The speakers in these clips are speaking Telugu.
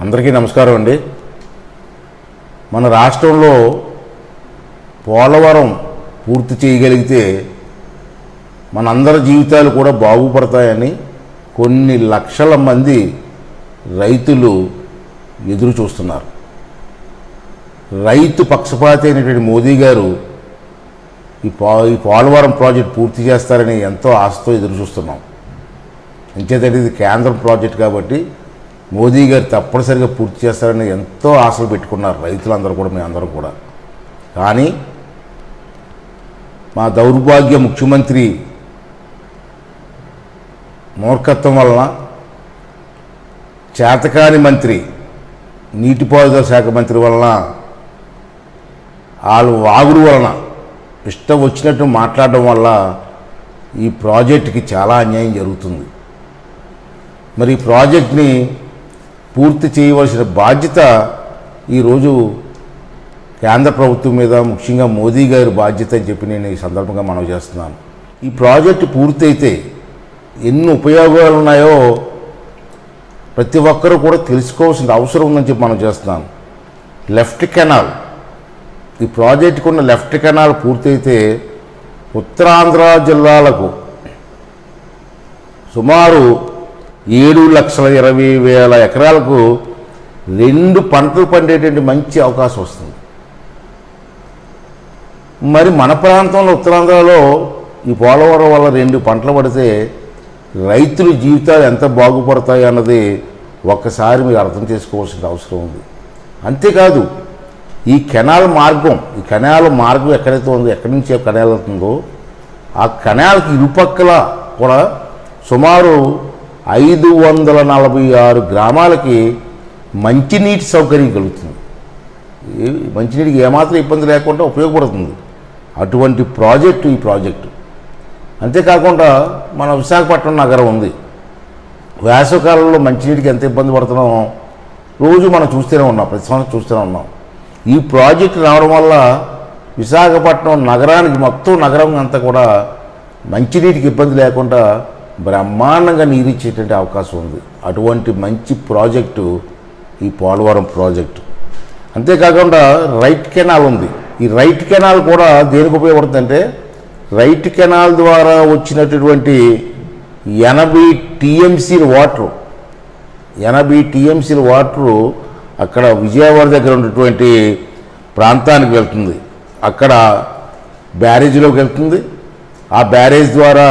అందరికీ నమస్కారం అండి. మన రాష్ట్రంలో పోలవరం పూర్తి చేయగలిగితే మనందరి జీవితాలు కూడా బాగుపడతాయని కొన్ని లక్షల మంది రైతులు ఎదురు చూస్తున్నారు. రైతు పక్షపాతి అయినటువంటి మోదీ గారు ఈ పోలవరం ప్రాజెక్ట్ పూర్తి చేస్తారని ఎంతో ఆశతో ఎదురు చూస్తున్నాం. ఇంకేదంటే ఇది కేంద్రం ప్రాజెక్ట్ కాబట్టి మోదీ గారు తప్పనిసరిగా పూర్తి చేస్తారని ఎంతో ఆశలు పెట్టుకున్నారు రైతులందరూ కూడా, మేమందరం కూడా. కానీ మా దౌర్భాగ్య ముఖ్యమంత్రి మూర్ఖత్వం వలన, చేతకాని మంత్రి నీటిపారుదల శాఖ మంత్రి వలన, వాళ్ళు వాగుడు వలన ఇష్టం వచ్చినట్టు మాట్లాడడం వల్ల ఈ ప్రాజెక్టుకి చాలా అన్యాయం జరుగుతుంది. మరి ఈ ప్రాజెక్ట్ని పూర్తి చేయవలసిన బాధ్యత ఈరోజు కేంద్ర ప్రభుత్వం మీద, ముఖ్యంగా మోదీ గారి బాధ్యత అని చెప్పి నేను ఈ సందర్భంగా మనవి చేస్తున్నాను. ఈ ప్రాజెక్టు పూర్తయితే ఎన్ని ఉపయోగాలు ఉన్నాయో ప్రతి ఒక్కరూ కూడా తెలుసుకోవాల్సిన అవసరం ఉందని చెప్పి మనం చేస్తున్నాను. లెఫ్ట్ కెనాల్, ఈ ప్రాజెక్టుకు ఉన్న లెఫ్ట్ కెనాల్ పూర్తయితే ఉత్తరాంధ్ర జిల్లాలకు సుమారు 7,20,000 ఎకరాలకు 2 పంటలు పండేటువంటి మంచి అవకాశం వస్తుంది. మరి మన ప్రాంతంలో ఉత్తరాంధ్రలో ఈ పోలవరం వల్ల 2 పంటలు పడితే రైతుల జీవితాలు ఎంత బాగుపడతాయి అన్నది ఒక్కసారి మీరు అర్థం చేసుకోవాల్సిన అవసరం ఉంది. అంతేకాదు, ఈ కెనాల్ మార్గం ఎక్కడైతే ఉందో, ఎక్కడి నుంచి కెనాల్ అవుతుందో ఆ కెనాల్కి ఇరుపక్కల కూడా సుమారు 546 గ్రామాలకి మంచినీటి సౌకర్యం కలుగుతుంది. మంచినీటికి ఏమాత్రం ఇబ్బంది లేకుండా ఉపయోగపడుతుంది అటువంటి ప్రాజెక్టు ఈ ప్రాజెక్టు. అంతేకాకుండా మన విశాఖపట్నం నగరం ఉంది. వేసవికాలంలో మంచినీటికి ఎంత ఇబ్బంది పడుతున్నామో రోజు మనం చూస్తూనే ఉన్నాం, ప్రతి సంవత్సరం చూస్తూనే ఉన్నాం. ఈ ప్రాజెక్టు రావడం వల్ల విశాఖపట్నం నగరానికి, మొత్తం నగరం అంతా కూడా మంచినీటికి ఇబ్బంది లేకుండా బ్రహ్మాండంగా నీరిచ్చేటువంటి అవకాశం ఉంది. అటువంటి మంచి ప్రాజెక్టు ఈ పోలవరం ప్రాజెక్టు. అంతేకాకుండా రైట్ కెనాల్ ఉంది. ఈ రైట్ కెనాల్ కూడా దేనికి ఉపయోగపడుతుందంటే, రైట్ కెనాల్ ద్వారా వచ్చినటువంటి 80 టీఎంసీల వాటరు అక్కడ విజయవాడ దగ్గర ఉన్నటువంటి ప్రాంతానికి వెళ్తుంది. అక్కడ బ్యారేజీలోకి వెళ్తుంది. ఆ బ్యారేజ్ ద్వారా,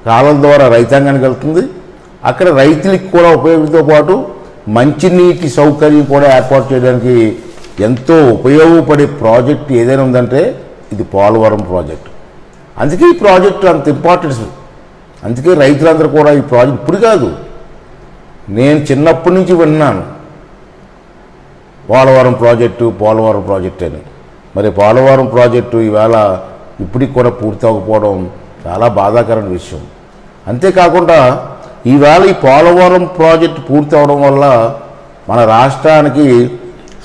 కాలం ద్వారా రైతాంగానికి వెళ్తుంది. అక్కడ రైతులకు కూడా ఉపయోగంతో పాటు మంచినీటి సౌకర్యం కూడా ఏర్పాటు చేయడానికి ఎంతో ఉపయోగపడే ప్రాజెక్టు ఏదైనా ఉందంటే ఇది పోలవరం ప్రాజెక్టు. అందుకే ఈ ప్రాజెక్టు అంత ఇంపార్టెన్స్. అందుకే రైతులందరూ కూడా ఈ ప్రాజెక్ట్ ఇప్పుడు కాదు, నేను చిన్నప్పటి నుంచి విన్నాను పోలవరం ప్రాజెక్టు అని. మరి పోలవరం ప్రాజెక్టు ఈవేళ ఇప్పటికి కూడా పూర్తి అవ్వకపోవడం చాలా బాధాకరమైన విషయం. అంతేకాకుండా ఈవేళ ఈ పోలవరం ప్రాజెక్టు పూర్తి అవడం వల్ల మన రాష్ట్రానికి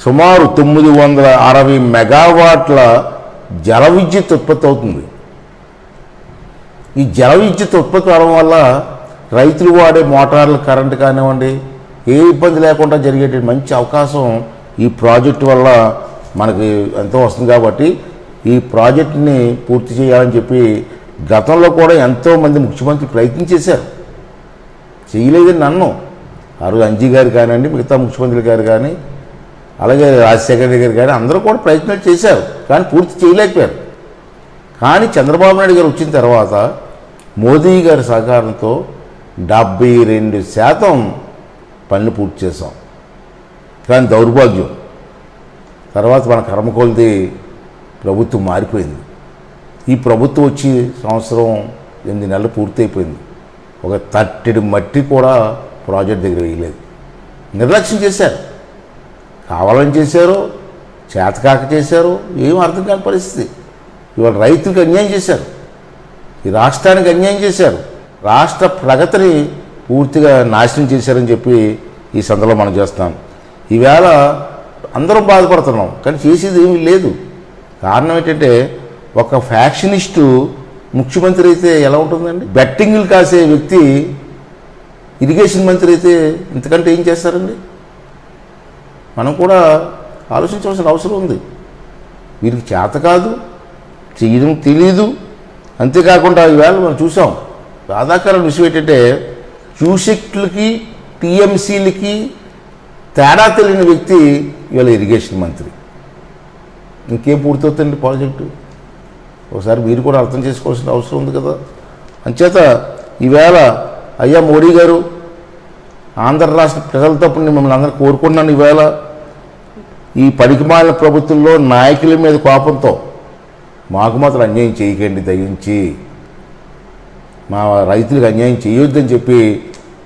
సుమారు 960 మెగావాట్ల జల విద్యుత్ ఉత్పత్తి అవుతుంది. ఈ జల విద్యుత్ ఉత్పత్తి అవడం వల్ల రైతులు వాడే మోటార్ల కరెంటు కానివ్వండి, ఏ ఇబ్బంది లేకుండా జరిగేటువంటి మంచి అవకాశం ఈ ప్రాజెక్టు వల్ల మనకి ఎంతో వస్తుంది. కాబట్టి ఈ ప్రాజెక్టుని పూర్తి చేయాలని చెప్పి గతంలో కూడా ఎంతోమంది ముఖ్యమంత్రి ప్రయత్నం చేశారు. చేయలేదని నన్ను అంజీ గారు కానివ్వండి, మిగతా ముఖ్యమంత్రులు గారు కానీ, అలాగే రాజశేఖర గారు కానీ అందరూ కూడా ప్రయత్నాలు చేశారు, కానీ పూర్తి చేయలేకపోయారు. కానీ చంద్రబాబు నాయుడు గారు వచ్చిన తర్వాత మోదీ గారి సహకారంతో 72% పనులు పూర్తి చేశాం. కానీ దౌర్భాగ్యం, తర్వాత మన కర్మకొలది ప్రభుత్వం మారిపోయింది. ఈ ప్రభుత్వం వచ్చి 1 సంవత్సరం 8 నెలలు పూర్తయిపోయింది. ఒక తట్టెడు మట్టి కూడా ప్రాజెక్ట్ దగ్గర వేయలేదు. నిర్లక్ష్యం చేశారు. కావాలని చేశారు, చేతకాక చేశారు, ఏం అర్థం కాని పరిస్థితి. ఇవాళ రైతులకు అన్యాయం చేశారు, ఈ రాష్ట్రానికి అన్యాయం చేశారు, రాష్ట్ర ప్రగతిని పూర్తిగా నాశనం చేశారని చెప్పి ఈ సందర్భంలో మనం చేస్తాం. ఈవేళ అందరం బాధపడుతున్నాం, కానీ చేసేది ఏమీ లేదు. కారణం ఏంటంటే, ఒక ఫ్యాక్షనిస్టు ముఖ్యమంత్రి అయితే ఎలా ఉంటుందండి? బెట్టింగ్లు కాసే వ్యక్తి ఇరిగేషన్ మంత్రి అయితే ఇంతకంటే ఏం చేస్తారండి? మనం కూడా ఆలోచించవలసిన అవసరం ఉంది. వీరికి చేత కాదు, చేయడం తెలీదు. అంతేకాకుండా ఈవేళ మనం చూసాం, బాధాకరమైన విషయం ఏంటంటే క్యూసెక్లకి టీఎంసీలకి తేడా తెలియని వ్యక్తి ఇవాళ ఇరిగేషన్ మంత్రి. ఇంకేం పూర్తవుతుంది ప్రాజెక్టు? ఒకసారి మీరు కూడా అర్థం చేసుకోవాల్సిన అవసరం ఉంది కదా. అంచేత ఈవేళ అయ్యా మోడీ గారు, ఆంధ్ర రాష్ట్ర ప్రజల తరపున మిమ్మల్ని అందరూ కోరుకుంటున్నాను, ఈవేళ ఈ పనికిమాలిన ప్రభుత్వంలో నాయకుల మీద కోపంతో మాకు మాత్రం అన్యాయం చేయకండి, దయించి మా రైతులకు అన్యాయం చేయొద్దని చెప్పి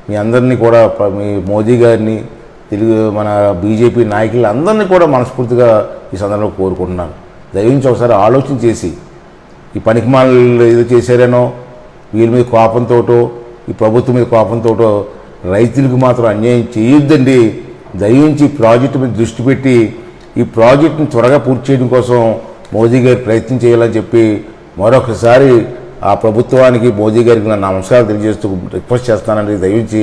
మీ అందరినీ కూడా, మీ మోదీ గారిని, తెలుగు మన బీజేపీ నాయకులు అందరినీ కూడా మనస్ఫూర్తిగా ఈ సందర్భంలో కోరుకుంటున్నాను. దయించి ఒకసారి ఆలోచన చేసి ఈ పనికిమాలిన ఇది చేశారేనో, వీళ్ళ మీద కోపంతోటో, ఈ ప్రభుత్వం మీద కోపంతోటో రైతులకు మాత్రం అన్యాయం చేయొద్దండి. దయించి ప్రాజెక్టు మీద దృష్టి పెట్టి ఈ ప్రాజెక్టును త్వరగా పూర్తి చేయడం కోసం మోదీ గారు ప్రయత్నం చేయాలని చెప్పి మరొకసారి ఆ ప్రభుత్వానికి, మోదీ గారికి నా నమస్కారం తెలియజేస్తూ రిక్వెస్ట్ చేస్తానండి. దయించి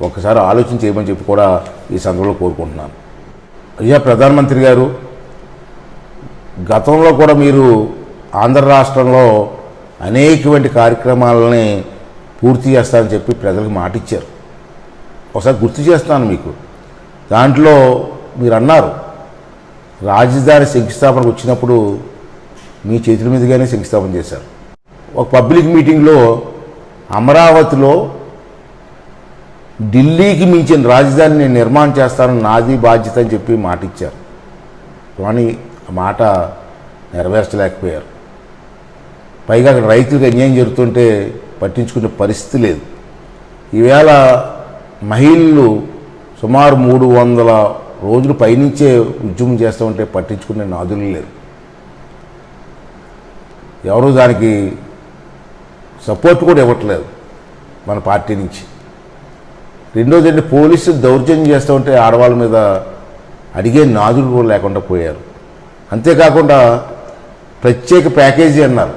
ఒకసారి ఆలోచన చేయమని చెప్పి కూడా ఈ సందర్భంలో కోరుకుంటున్నాను. అయ్యా ప్రధానమంత్రి గారు, గతంలో కూడా మీరు ఆంధ్ర రాష్ట్రంలో అనేకమైన కార్యక్రమాలని పూర్తి చేస్తారని చెప్పి ప్రజలకు మాట ఇచ్చారు. ఒకసారి గుర్తు చేస్తాను మీకు. దాంట్లో మీరు అన్నారు, రాజధాని శంకుస్థాపనకు వచ్చినప్పుడు మీ చేతుల మీదుగానే శంకుస్థాపన చేశారు. ఒక పబ్లిక్ మీటింగ్లో అమరావతిలో ఢిల్లీకి మించిన రాజధానిని నేను నిర్మాణం చేస్తానని నాది బాధ్యత అని చెప్పి మాట ఇచ్చారు. కానీ ఆ మాట నెరవేర్చలేకపోయారు. పైగా అక్కడ రైతులకు అన్యాయం జరుగుతుంటే పట్టించుకునే పరిస్థితి లేదు. ఈవేళ మహిళలు సుమారు 300 రోజులు పైనుంచే ఉద్యమం చేస్తూ ఉంటే పట్టించుకునే నాదులు లేరు. ఎవరు దానికి సపోర్ట్ కూడా ఇవ్వట్లేదు మన పార్టీ నుంచి. రెండోది అంటే పోలీసులు దౌర్జన్యం చేస్తూ ఉంటే ఆడవాళ్ళ మీద అడిగే నాదులు కూడా లేకుండా పోయారు. అంతేకాకుండా ప్రత్యేక ప్యాకేజీ అన్నారు,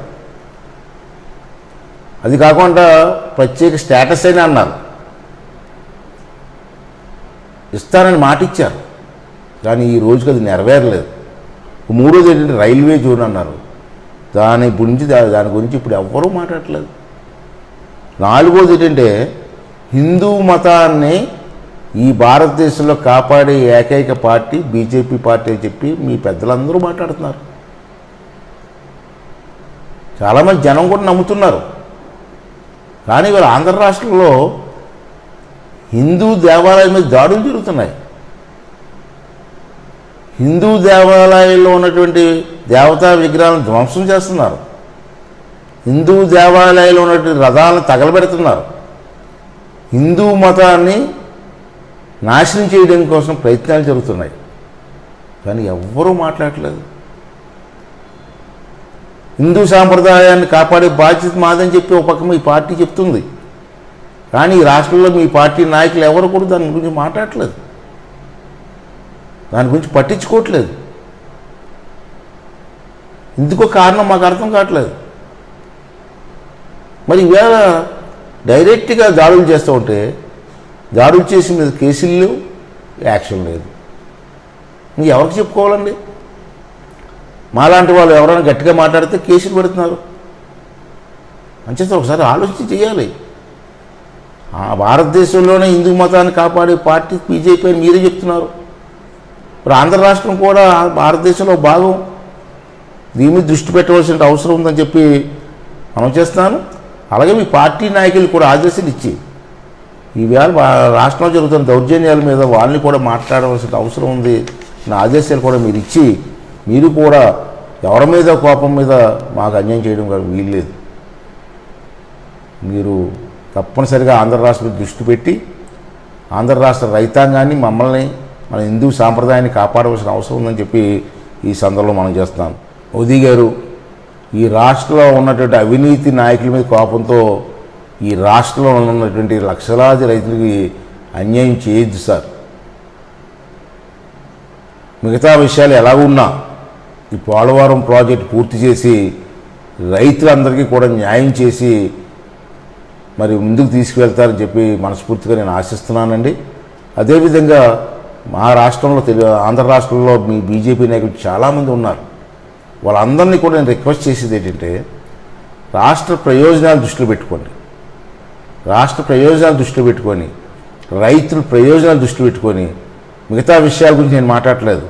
అది కాకుండా ప్రత్యేక స్టేటస్ అయినా అన్నారు. ఇస్తానని మాట ఇచ్చారు, కానీ ఈ రోజుకి అది నెరవేరలేదు. మూడోది ఏంటంటే రైల్వే జోన్ అన్నారు, దాని గురించి ఇప్పుడు ఎవ్వరూ మాట్లాడట్లేదు. నాలుగోది ఏంటంటే హిందూ మతాన్ని ఈ భారతదేశంలో కాపాడే ఏకైక పార్టీ బీజేపీ పార్టీ అని చెప్పి మీ పెద్దలందరూ మాట్లాడుతున్నారు. చాలామంది జనం కూడా నమ్ముతున్నారు. కానీ వీళ్ళ ఆంధ్ర రాష్ట్రంలో హిందూ దేవాలయం మీద దాడులు జరుగుతున్నాయి. హిందూ దేవాలయాల్లో ఉన్నటువంటి దేవతా విగ్రహాలను ధ్వంసం చేస్తున్నారు. హిందూ దేవాలయాల్లో ఉన్నటువంటి రథాలను తగలబెడుతున్నారు. హిందూ మతాన్ని నాశనం చేయడం కోసం ప్రయత్నాలు జరుగుతున్నాయి. కానీ ఎవ్వరూ మాట్లాడట్లేదు. హిందూ సాంప్రదాయాన్ని కాపాడే బాధ్యత మాదని చెప్పి ఒక పక్క మీ పార్టీ చెప్తుంది. కానీ ఈ రాష్ట్రంలో మీ పార్టీ నాయకులు ఎవరు కూడా దాని గురించి మాట్లాడట్లేదు, దాని గురించి పట్టించుకోవట్లేదు. ఇందుకో కారణం మాకు అర్థం కావట్లేదు. మరి ఇవాళ డైరెక్ట్గా దాడులు చేస్తూ ఉంటే దాడులు చేసి మీద కేసులు లేవు, యాక్షన్ లేదు. ఇంక ఎవరికి చెప్పుకోవాలండి? మాలాంటి వాళ్ళు ఎవరైనా గట్టిగా మాట్లాడితే కేసులు పెడుతున్నారు. అంచేత ఒకసారి ఆలోచించి చేయాలి. భారతదేశంలోనే హిందూ మతాన్ని కాపాడే పార్టీ బీజేపీ అని మీరే చెప్తున్నారు. ఇప్పుడు ఆంధ్ర రాష్ట్రం కూడా భారతదేశంలో భాగం, దీని మీద దృష్టి పెట్టవలసిన అవసరం ఉందని చెప్పి మనం చేస్తున్నాను. అలాగే మీ పార్టీ నాయకులు కూడా ఆదేశాలు ఇచ్చి ఈవేళ రాష్ట్రంలో జరుగుతున్న దౌర్జన్యాల మీద వాళ్ళని కూడా మాట్లాడవలసిన అవసరం ఉంది. నా ఆదేశాలు కూడా మీరు ఇచ్చి, మీరు కూడా ఎవరి మీద కోపం మీద మాకు అన్యాయం చేయడం కూడా వీల్లేదు. మీరు తప్పనిసరిగా ఆంధ్ర రాష్ట్రం దృష్టి పెట్టి ఆంధ్ర రాష్ట్ర రైతాంగాన్ని, మమ్మల్ని, మన హిందూ సాంప్రదాయాన్ని కాపాడవలసిన అవసరం ఉందని చెప్పి ఈ సందర్భంలో మనం చేస్తున్నాం. మోదీ గారు ఈ రాష్ట్రంలో ఉన్నటువంటి అవినీతి నాయకుల మీద కోపంతో ఈ రాష్ట్రంలో ఉన్నటువంటి లక్షలాది రైతులకి అన్యాయం చేయొద్దు సార్. మిగతా విషయాలు ఎలా ఉన్నా ఈ పోలవరం ప్రాజెక్టు పూర్తి చేసి రైతులందరికీ కూడా న్యాయం చేసి మరి ముందుకు తీసుకువెళ్తారని చెప్పి మనస్ఫూర్తిగా నేను ఆశిస్తున్నానండి. అదేవిధంగా మా రాష్ట్రంలో ఆంధ్ర రాష్ట్రంలో మీ బీజేపీ నాయకులు చాలామంది ఉన్నారు. వాళ్ళందరినీ కూడా నేను రిక్వెస్ట్ చేసేది ఏంటంటే రాష్ట్ర ప్రయోజనాలు దృష్టిలో పెట్టుకోండి. రాష్ట్ర ప్రయోజనాలు దృష్టిలో పెట్టుకొని, రైతుల ప్రయోజనాలు దృష్టిలో పెట్టుకొని, మిగతా విషయాల గురించి నేను మాట్లాడలేదు.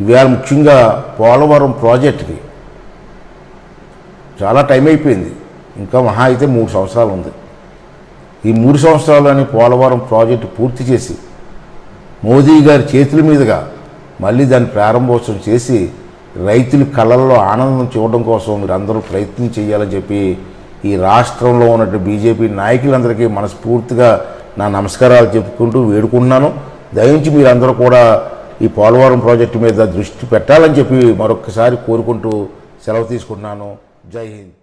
ఇవాళ ముఖ్యంగా పోలవరం ప్రాజెక్టుకి చాలా టైం అయిపోయింది. ఇంకా మహా అయితే 3 సంవత్సరాలు ఉంది. ఈ 3 సంవత్సరాలని పోలవరం ప్రాజెక్టు పూర్తి చేసి మోదీ గారి చేతుల మీదుగా మళ్ళీ దాన్ని ప్రారంభోత్సవం చేసి రైతుల కళ్ళల్లో ఆనందం చూడడం కోసం మీరు అందరూ ప్రయత్నం చేయాలని చెప్పి ఈ రాష్ట్రంలో ఉన్నట్టు బీజేపీ నాయకులందరికీ మనస్ఫూర్తిగా నా నమస్కారాలు చెప్పుకుంటూ వేడుకుంటున్నాను. దయించి మీరందరూ కూడా ఈ పోలవరం ప్రాజెక్టు మీద దృష్టి పెట్టాలని చెప్పి మరొకసారి కోరుకుంటూ సెలవు తీసుకుంటున్నాను. జై హింద్.